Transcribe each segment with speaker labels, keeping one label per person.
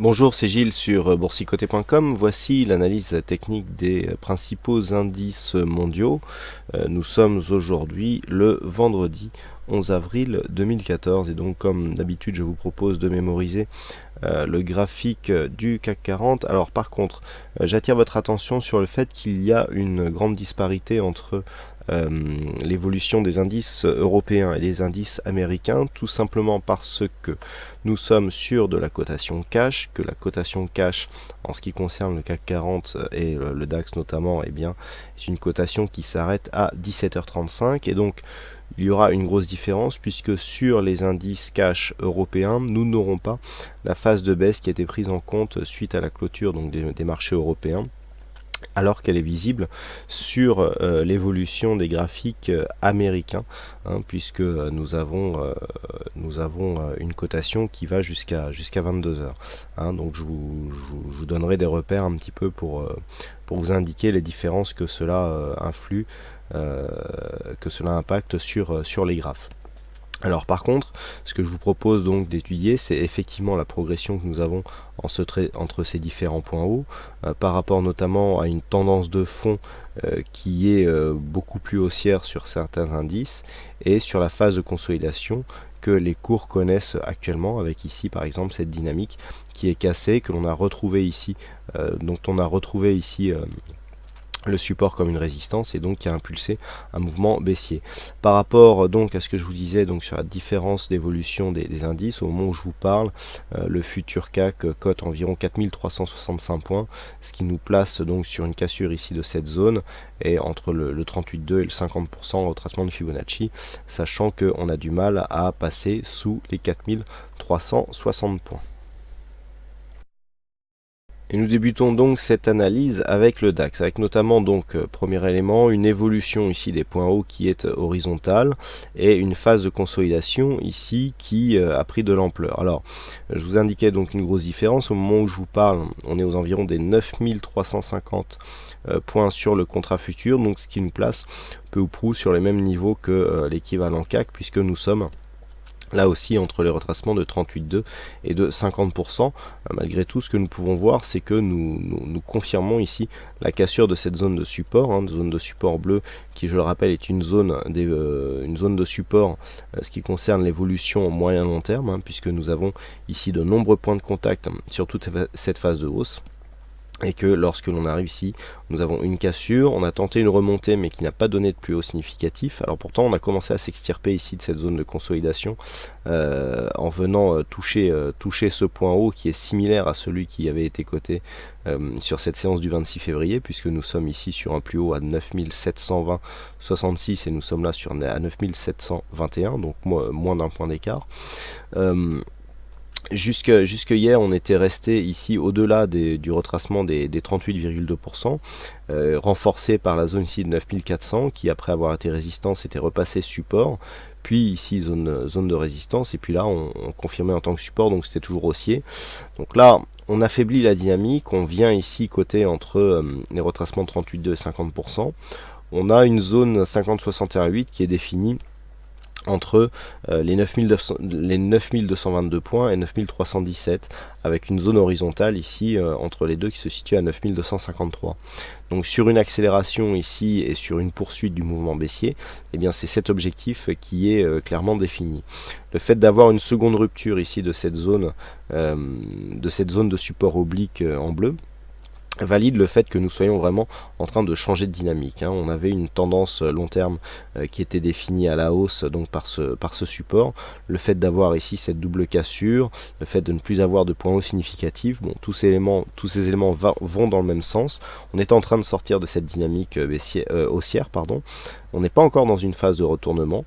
Speaker 1: Bonjour, c'est Gilles sur boursicoté.com. Voici l'analyse technique des principaux indices mondiaux. Nous sommes aujourd'hui le vendredi 11 avril 2014 et donc comme d'habitude je vous propose de mémoriser le graphique du CAC 40. Alors par contre, j'attire votre attention sur le fait qu'il y a une grande disparité entre l'évolution des indices européens et des indices américains, tout simplement parce que nous sommes sur de la cotation cash, que la cotation cash en ce qui concerne le CAC 40 et le DAX notamment, eh bien, est une cotation qui s'arrête à 17h35 et donc il y aura une grosse différence puisque sur les indices cash européens, nous n'aurons pas la phase de baisse qui a été prise en compte suite à la clôture donc des marchés européens, alors qu'elle est visible sur l'évolution des graphiques américains, puisque nous avons une cotation qui va jusqu'à 22 heures. Donc je vous donnerai des repères un petit peu pour vous indiquer les différences que cela influe, que cela impacte sur les graphes. Alors par contre, ce que je vous propose donc d'étudier, c'est effectivement la progression que nous avons entre ces différents points hauts, par rapport notamment à une tendance de fond qui est beaucoup plus haussière sur certains indices, et sur la phase de consolidation que les cours connaissent actuellement, avec ici par exemple cette dynamique qui est cassée, que l'on a retrouvé ici, dont on a retrouvé ici le support comme une résistance et donc qui a impulsé un mouvement baissier. Par rapport donc à ce que je vous disais donc sur la différence d'évolution des indices, au moment où je vous parle, le futur CAC cote environ 4365 points, ce qui nous place donc sur une cassure ici de cette zone et entre le 38,2 et le 50% retracement de Fibonacci, sachant qu'on a du mal à passer sous les 4360 points. Et nous débutons donc cette analyse avec le DAX, avec notamment donc premier élément, une évolution ici des points hauts qui est horizontale et une phase de consolidation ici qui a pris de l'ampleur. Alors je vous indiquais donc une grosse différence, au moment où je vous parle, on est aux environs des 9350 points sur le contrat futur, donc ce qui nous place peu ou prou sur les mêmes niveaux que l'équivalent CAC, puisque nous sommes là aussi entre les retracements de 38,2 et de 50%. Malgré tout, ce que nous pouvons voir, c'est que nous confirmons ici la cassure de cette zone de support, zone de support bleue qui, je le rappelle, est une zone de support ce qui concerne l'évolution au moyen long terme, puisque nous avons ici de nombreux points de contact sur toute cette phase de hausse. Et que lorsque l'on arrive ici, nous avons une cassure, on a tenté une remontée mais qui n'a pas donné de plus haut significatif. Alors pourtant on a commencé à s'extirper ici de cette zone de consolidation en venant toucher ce point haut qui est similaire à celui qui avait été coté sur cette séance du 26 février, puisque nous sommes ici sur un plus haut à 9720,66 et nous sommes là à 9721, donc moins d'un point d'écart. Jusque hier, on était resté ici au-delà du retracement des 38,2%, renforcé par la zone ici de 9400, qui après avoir été résistance était repassé support, puis ici zone de résistance, et puis là on confirmait en tant que support, donc c'était toujours haussier. Donc là, on affaiblit la dynamique, on vient ici coter entre les retracements de 38,2 et 50%. On a une zone 50,61,8 qui est définie entre les 9222 points et 9317, avec une zone horizontale ici entre les deux qui se situe à 9253. Donc sur une accélération ici et sur une poursuite du mouvement baissier, eh bien c'est cet objectif qui est clairement défini. Le fait d'avoir une seconde rupture ici de cette zone de support oblique en bleu valide le fait que nous soyons vraiment en train de changer de dynamique. On avait une tendance long terme qui était définie à la hausse donc par ce support. Le fait d'avoir ici cette double cassure, le fait de ne plus avoir de points hauts significatifs, bon, tous ces éléments vont dans le même sens. On est en train de sortir de cette dynamique haussière, pardon. On n'est pas encore dans une phase de retournement.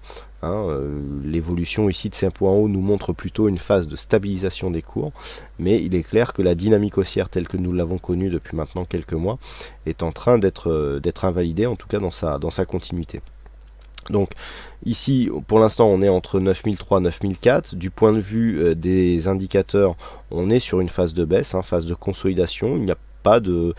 Speaker 1: L'évolution ici de ces points hauts nous montre plutôt une phase de stabilisation des cours, mais il est clair que la dynamique haussière telle que nous l'avons connue depuis maintenant quelques mois est en train d'être invalidée, en tout cas dans sa continuité. Donc ici pour l'instant on est entre 9003 et 9004. Du point de vue des indicateurs, on est sur une phase de baisse, phase de consolidation. Il n'y a pas de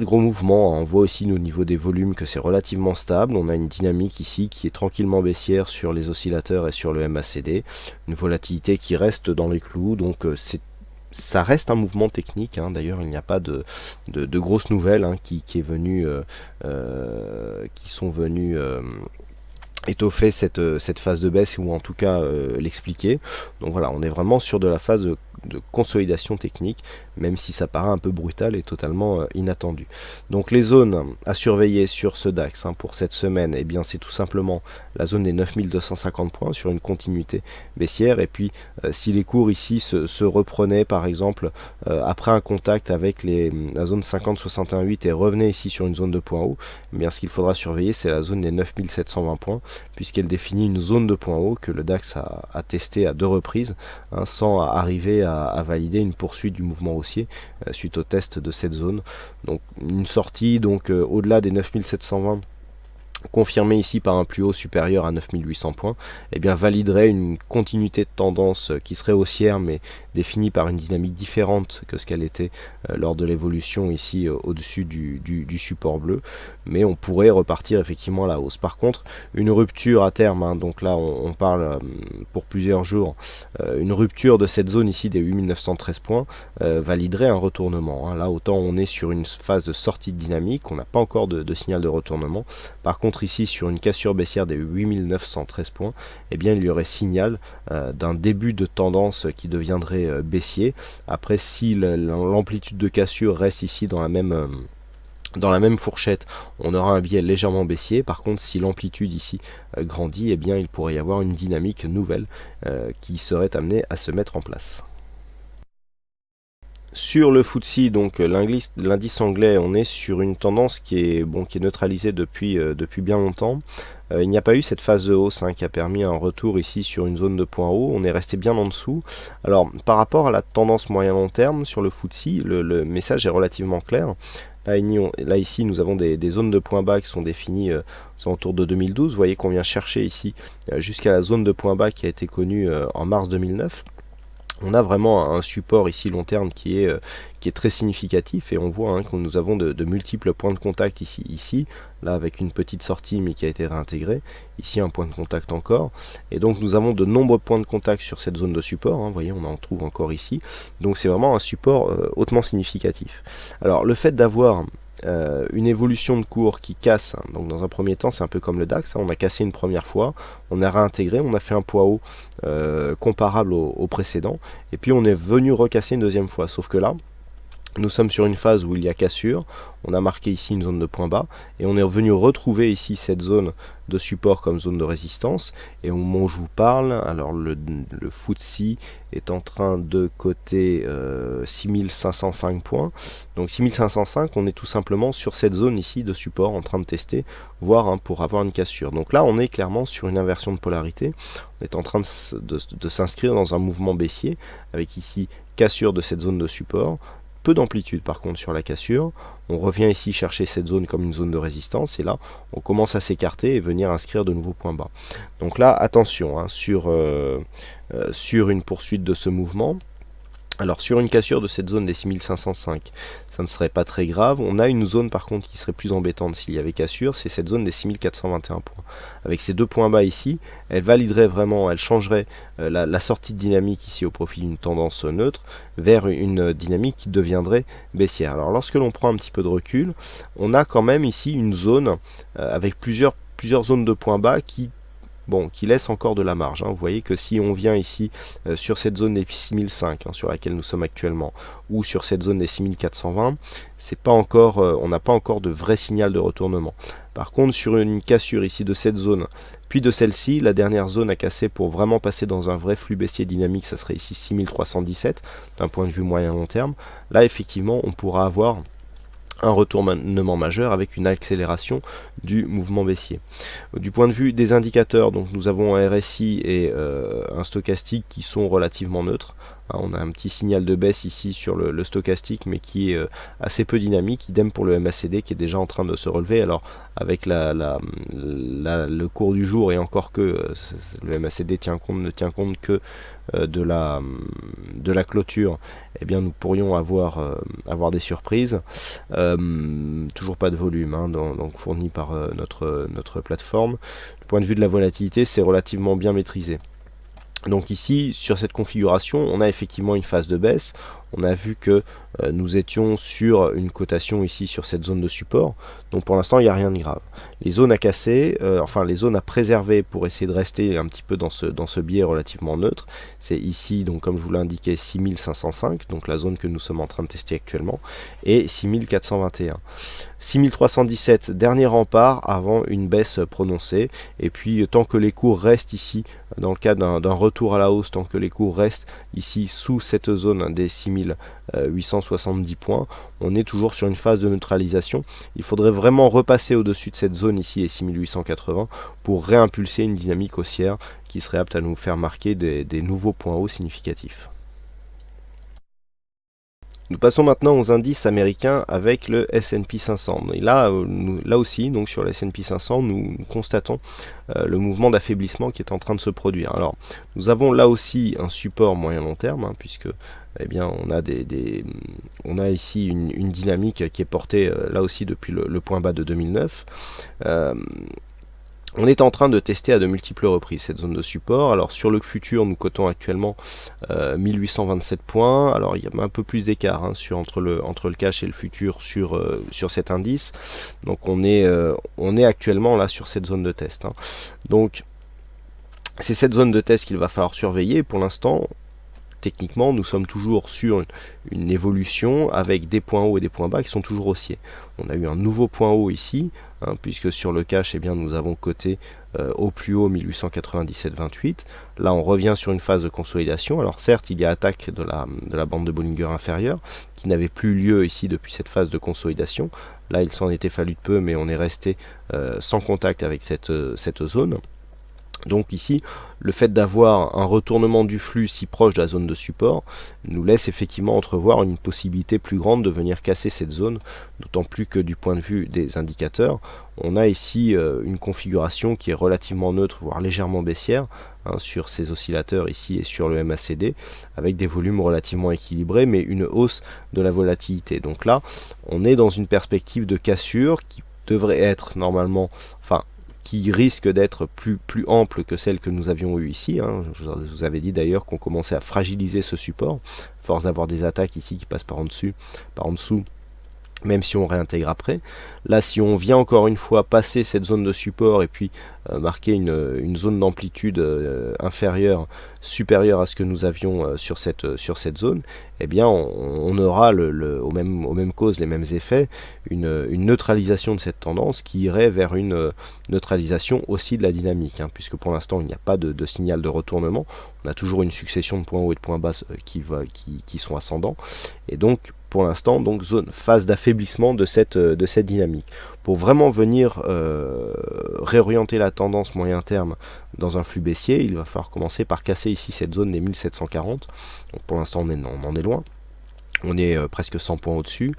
Speaker 1: gros mouvements. On voit aussi au niveau des volumes que c'est relativement stable. On a une dynamique ici qui est tranquillement baissière sur les oscillateurs et sur le MACD. Une volatilité qui reste dans les clous, donc c'est ça reste un mouvement technique, hein. D'ailleurs il n'y a pas de grosses nouvelles, hein, qui sont venues étoffer cette phase de baisse, ou en tout cas l'expliquer. Donc voilà, on est vraiment sur de la phase de consolidation technique, même si ça paraît un peu brutal et totalement inattendu. Donc les zones à surveiller sur ce DAX, hein, pour cette semaine, eh bien c'est tout simplement la zone des 9250 points sur une continuité baissière, et puis si les cours ici se reprenaient par exemple après un contact avec la zone 50-61-8 et revenaient ici sur une zone de point haut, eh bien ce qu'il faudra surveiller, c'est la zone des 9720 points, puisqu'elle définit une zone de point haut que le DAX a testé à 2 reprises, hein, sans arriver à valider une poursuite du mouvement haussier suite au test de cette zone. Donc une sortie donc au-delà des 9720, confirmé ici par un plus haut supérieur à 9800 points, eh bien validerait une continuité de tendance qui serait haussière, mais définie par une dynamique différente que ce qu'elle était lors de l'évolution ici au-dessus du support bleu, mais on pourrait repartir effectivement à la hausse. Par contre, une rupture à terme, hein, donc là on parle pour plusieurs jours, une rupture de cette zone ici des 8913 points validerait un retournement, hein. Là autant on est sur une phase de sortie de dynamique, on n'a pas encore de signal de retournement. Par contre ici sur une cassure baissière des 8913 points, eh bien il y aurait signal d'un début de tendance qui deviendrait baissier. Après, si l'amplitude de cassure reste ici dans la même fourchette, on aura un biais légèrement baissier. Par contre, si l'amplitude ici grandit, eh bien il pourrait y avoir une dynamique nouvelle qui serait amenée à se mettre en place. Sur le FTSE, donc l'indice anglais, on est sur une tendance qui est neutralisée depuis bien longtemps. Il n'y a pas eu cette phase de hausse, hein, qui a permis un retour ici sur une zone de point haut. On est resté bien en dessous. Alors par rapport à la tendance moyen long terme sur le FTSE, le message est relativement clair. Là ici nous avons des zones de point bas qui sont définies autour de 2012. Vous voyez qu'on vient chercher ici jusqu'à la zone de point bas qui a été connue en mars 2009. On a vraiment un support ici long terme qui est très significatif, et on voit, hein, que nous avons de multiples points de contact ici, là avec une petite sortie mais qui a été réintégrée, ici un point de contact encore, et donc nous avons de nombreux points de contact sur cette zone de support, hein. Vous voyez, on en trouve encore ici, donc c'est vraiment un support hautement significatif. Alors le fait d'avoir une évolution de cours qui casse, hein. Donc dans un premier temps c'est un peu comme le DAX, hein. On a cassé une première fois, on a réintégré, on a fait un poids haut comparable au précédent, et puis on est venu recasser une deuxième fois, sauf que là nous sommes sur une phase où il y a cassure, on a marqué ici une zone de point bas, et on est venu retrouver ici cette zone de support comme zone de résistance, et au moment où je vous parle, alors le FTSE est en train de coter 6505 points, donc 6505, on est tout simplement sur cette zone ici de support en train de tester, voire, hein, pour avoir une cassure. Donc là on est clairement sur une inversion de polarité, on est en train de s'inscrire dans un mouvement baissier, avec ici cassure de cette zone de support, peu d'amplitude par contre sur la cassure. On revient ici chercher cette zone comme une zone de résistance, et là on commence à s'écarter et venir inscrire de nouveaux points bas. Donc là attention, hein, sur une poursuite de ce mouvement. Alors sur une cassure de cette zone des 6505, ça ne serait pas très grave. On a une zone par contre qui serait plus embêtante s'il y avait cassure, c'est cette zone des 6421 points. Avec ces deux points bas ici, elle validerait vraiment, elle changerait la sortie de dynamique ici au profit d'une tendance neutre vers une dynamique qui deviendrait baissière. Alors lorsque l'on prend un petit peu de recul, on a quand même ici une zone avec plusieurs zones de points bas qui laisse encore de la marge, hein. Vous voyez que si on vient ici sur cette zone des 6005, hein, sur laquelle nous sommes actuellement, ou sur cette zone des 6420, c'est pas encore, on n'a pas encore de vrai signal de retournement. Par contre, sur une cassure ici de cette zone, puis de celle-ci, la dernière zone à casser pour vraiment passer dans un vrai flux baissier dynamique, ça serait ici 6317, d'un point de vue moyen long terme. Là, effectivement, on pourra avoir un retournement majeur avec une accélération du mouvement baissier. Du point de vue des indicateurs, donc nous avons un RSI et un stochastique qui sont relativement neutres. On a un petit signal de baisse ici sur le stochastique, mais qui est assez peu dynamique. Idem pour le MACD qui est déjà en train de se relever. Alors avec le cours du jour, et encore que le MACD ne tient compte que de la clôture, eh bien nous pourrions avoir des surprises. Toujours pas de volume, hein, donc fourni par notre plateforme. Du point de vue de la volatilité, c'est relativement bien maîtrisé. Donc ici, sur cette configuration, on a effectivement une phase de baisse, on a vu que nous étions sur une cotation ici sur cette zone de support. Donc pour l'instant, il n'y a rien de grave. Les zones à casser, enfin les zones à préserver pour essayer de rester un petit peu dans ce biais relativement neutre, c'est ici, donc comme je vous l'ai indiqué, 6505, donc la zone que nous sommes en train de tester actuellement, et 6421. 6317, dernier rempart avant une baisse prononcée. Et puis tant que les cours restent ici, dans le cas d'un retour à la hausse, tant que les cours restent ici sous cette zone des 6870 points, on est toujours sur une phase de neutralisation. Il faudrait vraiment repasser au-dessus de cette zone ici, et 6880, pour réimpulser une dynamique haussière qui serait apte à nous faire marquer des nouveaux points hauts significatifs. Nous passons maintenant aux indices américains avec le S&P 500. Et là aussi, donc sur le S&P 500, nous constatons le mouvement d'affaiblissement qui est en train de se produire. Alors, nous avons là aussi un support moyen-long terme, puisque eh bien, on a ici une dynamique qui est portée là aussi depuis le point bas de 2009. On est en train de tester à de multiples reprises cette zone de support. Alors sur le futur, nous cotons actuellement 1827 points. Alors il y a un peu plus d'écart entre le cash et le futur sur cet indice. Donc on est actuellement là sur cette zone de test. Donc c'est cette zone de test qu'il va falloir surveiller. Pour l'instant, techniquement, nous sommes toujours sur une évolution avec des points hauts et des points bas qui sont toujours haussiers. On a eu un nouveau point haut ici, puisque sur le cash, eh bien, nous avons coté au plus haut 1897,28. Là, on revient sur une phase de consolidation. Alors certes, il y a attaque de la bande de Bollinger inférieure, qui n'avait plus lieu ici depuis cette phase de consolidation. Là, il s'en était fallu de peu, mais on est resté sans contact avec cette zone. Donc ici, le fait d'avoir un retournement du flux si proche de la zone de support nous laisse effectivement entrevoir une possibilité plus grande de venir casser cette zone, d'autant plus que du point de vue des indicateurs, on a ici une configuration qui est relativement neutre, voire légèrement baissière, sur ces oscillateurs ici et sur le MACD, avec des volumes relativement équilibrés, mais une hausse de la volatilité. Donc là, on est dans une perspective de cassure qui devrait être normalement, qui risque d'être plus ample que celle que nous avions eue ici. Je vous avais dit d'ailleurs qu'on commençait à fragiliser ce support, force d'avoir des attaques ici qui passent par en dessous, même si on réintègre après. Là, si on vient encore une fois passer cette zone de support et puis marquer une zone d'amplitude supérieure à ce que nous avions sur cette zone, eh bien on aura aux mêmes causes, les mêmes effets, une neutralisation de cette tendance qui irait vers une neutralisation aussi de la dynamique, puisque pour l'instant il n'y a pas de signal de retournement, on a toujours une succession de points hauts et de points bas qui sont ascendants, et donc pour l'instant, donc phase d'affaiblissement de cette dynamique. Pour vraiment venir réorienter la tendance moyen terme dans un flux baissier, il va falloir commencer par casser ici cette zone des 1740. Donc pour l'instant, on en est loin. On est presque 100 points au-dessus.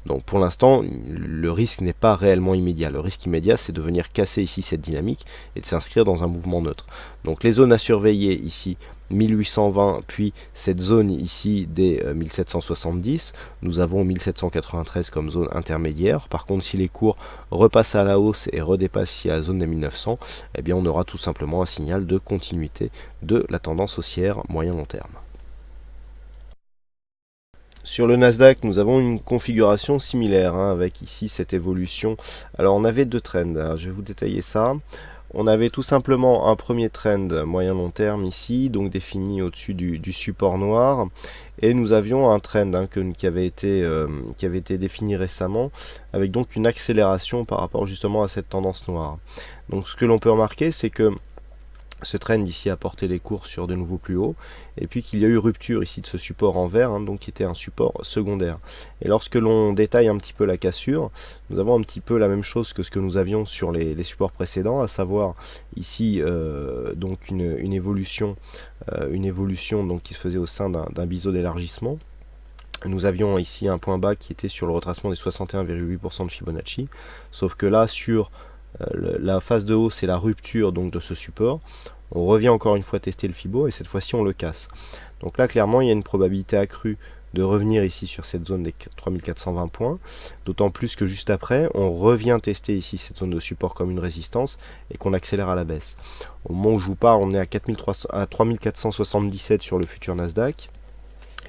Speaker 1: Donc pour l'instant, le risque n'est pas réellement immédiat. Le risque immédiat, c'est de venir casser ici cette dynamique et de s'inscrire dans un mouvement neutre. Donc les zones à surveiller ici, 1820, puis cette zone ici des 1770, nous avons 1793 comme zone intermédiaire. Par contre, si les cours repassent à la hausse et redépassent ici la zone des 1900, eh bien on aura tout simplement un signal de continuité de la tendance haussière moyen-long terme. Sur le Nasdaq, nous avons une configuration similaire, avec ici cette évolution. Alors on avait deux trends, alors, je vais vous détailler ça. On avait tout simplement un premier trend moyen-long terme ici, donc défini au-dessus du support noir. Et nous avions un trend qui avait été défini récemment, avec donc une accélération par rapport justement à cette tendance noire. Donc ce que l'on peut remarquer, c'est que ce trend ici a porté les cours sur de nouveaux plus hauts, et puis qu'il y a eu rupture ici de ce support en vert, donc qui était un support secondaire. Et lorsque l'on détaille un petit peu la cassure, nous avons un petit peu la même chose que ce que nous avions sur les supports précédents, à savoir ici donc une évolution donc, qui se faisait au sein d'un biseau d'élargissement. Nous avions ici un point bas qui était sur le retracement des 61,8% de Fibonacci, sauf que là sur la phase de hausse, c'est la rupture donc de ce support. On revient encore une fois tester le Fibo et cette fois-ci on le casse. Donc là clairement il y a une probabilité accrue de revenir ici sur cette zone des 3420 points, d'autant plus que juste après on revient tester ici cette zone de support comme une résistance et qu'on accélère à la baisse. Au moment où je vous parle, on est à 3477 sur le futur Nasdaq.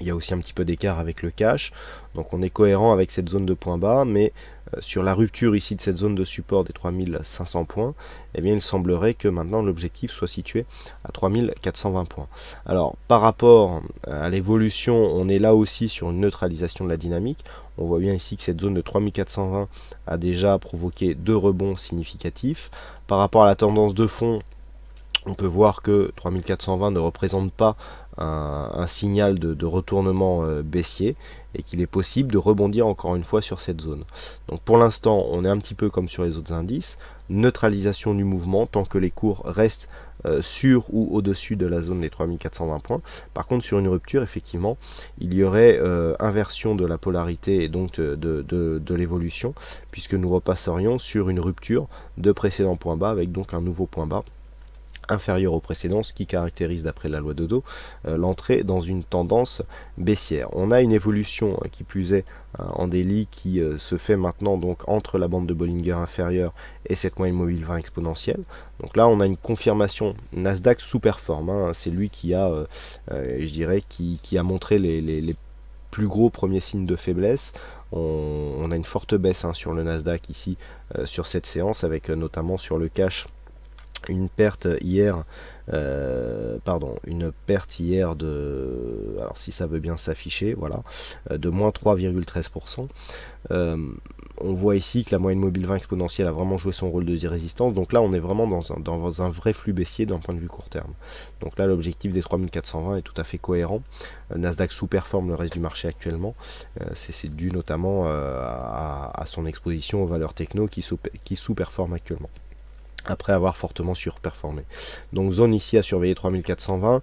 Speaker 1: Il y a aussi un petit peu d'écart avec le cash, donc on est cohérent avec cette zone de point bas, mais sur la rupture ici de cette zone de support des 3500 points, eh bien il semblerait que maintenant l'objectif soit situé à 3420 points. Alors par rapport à l'évolution, on est là aussi sur une neutralisation de la dynamique. On voit bien ici que cette zone de 3420 a déjà provoqué 2 rebonds significatifs. Par rapport à la tendance de fond, on peut voir que 3420 ne représente pas un signal de retournement baissier et qu'il est possible de rebondir encore une fois sur cette zone. Donc pour l'instant, on est un petit peu comme sur les autres indices, neutralisation du mouvement tant que les cours restent sur ou au-dessus de la zone des 3420 points. Par contre, sur une rupture, effectivement, il y aurait inversion de la polarité et donc de l'évolution, puisque nous repasserions sur une rupture de précédent point bas avec donc un nouveau point bas inférieur au précédent, ce qui caractérise d'après la loi Dodo l'entrée dans une tendance baissière. On a une évolution qui plus est en daily qui se fait maintenant donc entre la bande de Bollinger inférieure et cette moyenne mobile 20 exponentielle. Donc là on a une confirmation, Nasdaq sous-performe, c'est lui qui a, je dirais, qui a montré les plus gros premiers signes de faiblesse. On a une forte baisse sur le Nasdaq ici sur cette séance avec notamment sur le cash une perte hier de, alors si ça veut bien s'afficher, voilà, de moins 3,13%. On voit ici que la moyenne mobile 20 exponentielle a vraiment joué son rôle de résistance, donc là on est vraiment dans un vrai flux baissier d'un point de vue court terme. Donc là l'objectif des 3420 est tout à fait cohérent. Nasdaq sous-performe le reste du marché actuellement, c'est dû notamment à son exposition aux valeurs techno qui sous-performent actuellement, après avoir fortement surperformé. Donc zone ici à surveiller 3420.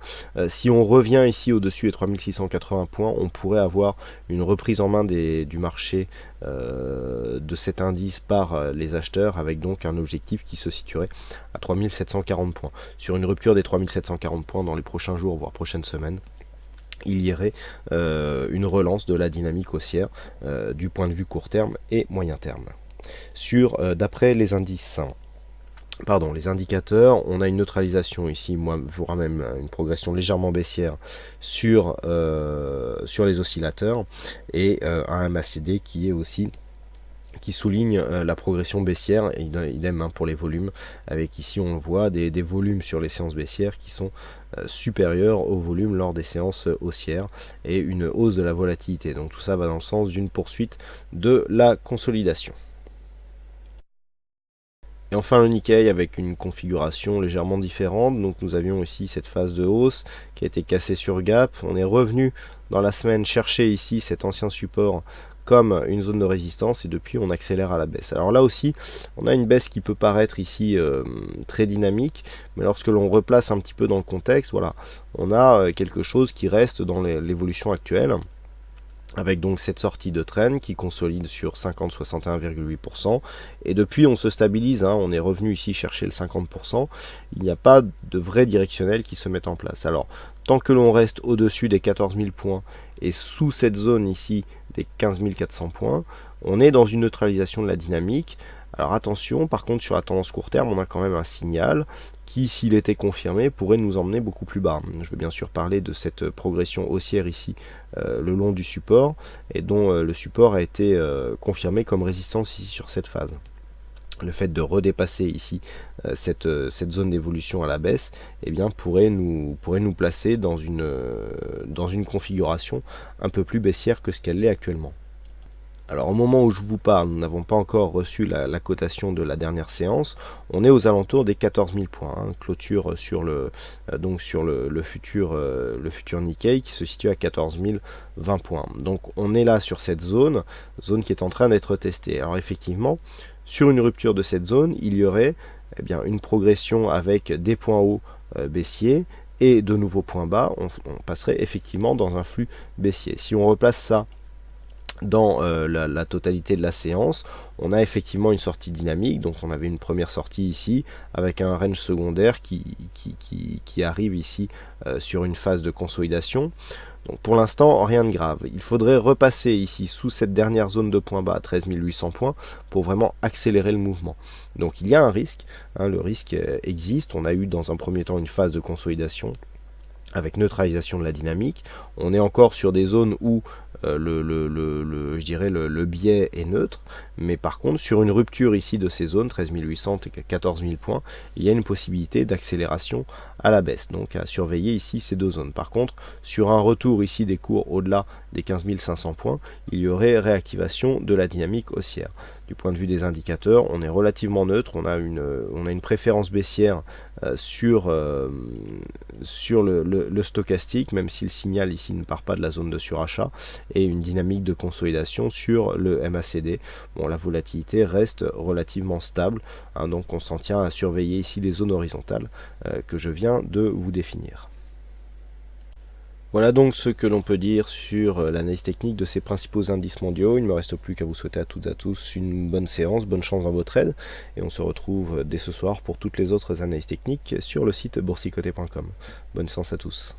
Speaker 1: Si on revient ici au-dessus des 3680 points, on pourrait avoir une reprise en main du marché de cet indice par les acheteurs, avec donc un objectif qui se situerait à 3740 points. Sur une rupture des 3740 points dans les prochains jours, voire prochaines semaines, il y aurait une relance de la dynamique haussière du point de vue court terme et moyen terme. D'après les indices, les indicateurs, on a une neutralisation ici, voire même une progression légèrement baissière sur les oscillateurs, et un MACD qui souligne la progression baissière, et idem pour les volumes, avec ici on voit des volumes sur les séances baissières qui sont supérieurs aux volumes lors des séances haussières, et une hausse de la volatilité. Donc tout ça va dans le sens d'une poursuite de la consolidation. Et enfin le Nikkei avec une configuration légèrement différente. Donc nous avions ici cette phase de hausse qui a été cassée sur gap. On est revenu dans la semaine chercher ici cet ancien support comme une zone de résistance, et depuis on accélère à la baisse. Alors là aussi on a une baisse qui peut paraître ici très dynamique, mais lorsque l'on replace un petit peu dans le contexte, voilà, on a quelque chose qui reste dans l'évolution actuelle, avec donc cette sortie de trend qui consolide sur 50-61,8%, et depuis on se stabilise, on est revenu ici chercher le 50%, il n'y a pas de vrai directionnel qui se met en place. Alors tant que l'on reste au-dessus des 14 000 points et sous cette zone ici des 15 400 points, on est dans une neutralisation de la dynamique. Alors attention, par contre sur la tendance court terme, on a quand même un signal qui, s'il était confirmé, pourrait nous emmener beaucoup plus bas. Je veux bien sûr parler de cette progression haussière ici le long du support, et dont le support a été confirmé comme résistance ici sur cette phase. Le fait de redépasser ici cette zone d'évolution à la baisse, eh bien, pourrait nous placer dans une configuration un peu plus baissière que ce qu'elle est actuellement. Alors au moment où je vous parle, nous n'avons pas encore reçu la cotation de la dernière séance. On est aux alentours des 14 000 points. Clôture sur le futur Nikkei qui se situe à 14 020 points. Donc on est là sur cette zone qui est en train d'être testée. Alors effectivement, sur une rupture de cette zone, il y aurait une progression avec des points hauts baissiers et de nouveaux points bas. On passerait effectivement dans un flux baissier. Si on replace ça dans la totalité de la séance, on a effectivement une sortie dynamique. Donc on avait une première sortie ici avec un range secondaire qui arrive ici sur une phase de consolidation. Donc pour l'instant rien de grave, il faudrait repasser ici sous cette dernière zone de points bas à 13 800 points pour vraiment accélérer le mouvement. Donc il y a un risque, le risque existe. On a eu dans un premier temps une phase de consolidation avec neutralisation de la dynamique. On est encore sur des zones où je dirais le biais est neutre, mais par contre sur une rupture ici de ces zones 13 800 et 14 000 points, il y a une possibilité d'accélération à la baisse, donc à surveiller ici ces deux zones. Par contre sur un retour ici des cours au-delà des 15 500 points, il y aurait réactivation de la dynamique haussière. Du point de vue des indicateurs, on est relativement neutre, on a une préférence baissière sur le stochastique, même si le signal ici ne part pas de la zone de surachat, et une dynamique de consolidation sur le MACD. Bon, la volatilité reste relativement stable, hein, donc on s'en tient à surveiller ici les zones horizontales que je viens de vous définir. Voilà donc ce que l'on peut dire sur l'analyse technique de ces principaux indices mondiaux. Il ne me reste plus qu'à vous souhaiter à toutes et à tous une bonne séance, bonne chance dans vos trades, et on se retrouve dès ce soir pour toutes les autres analyses techniques sur le site boursicoté.com. Bonne séance à tous.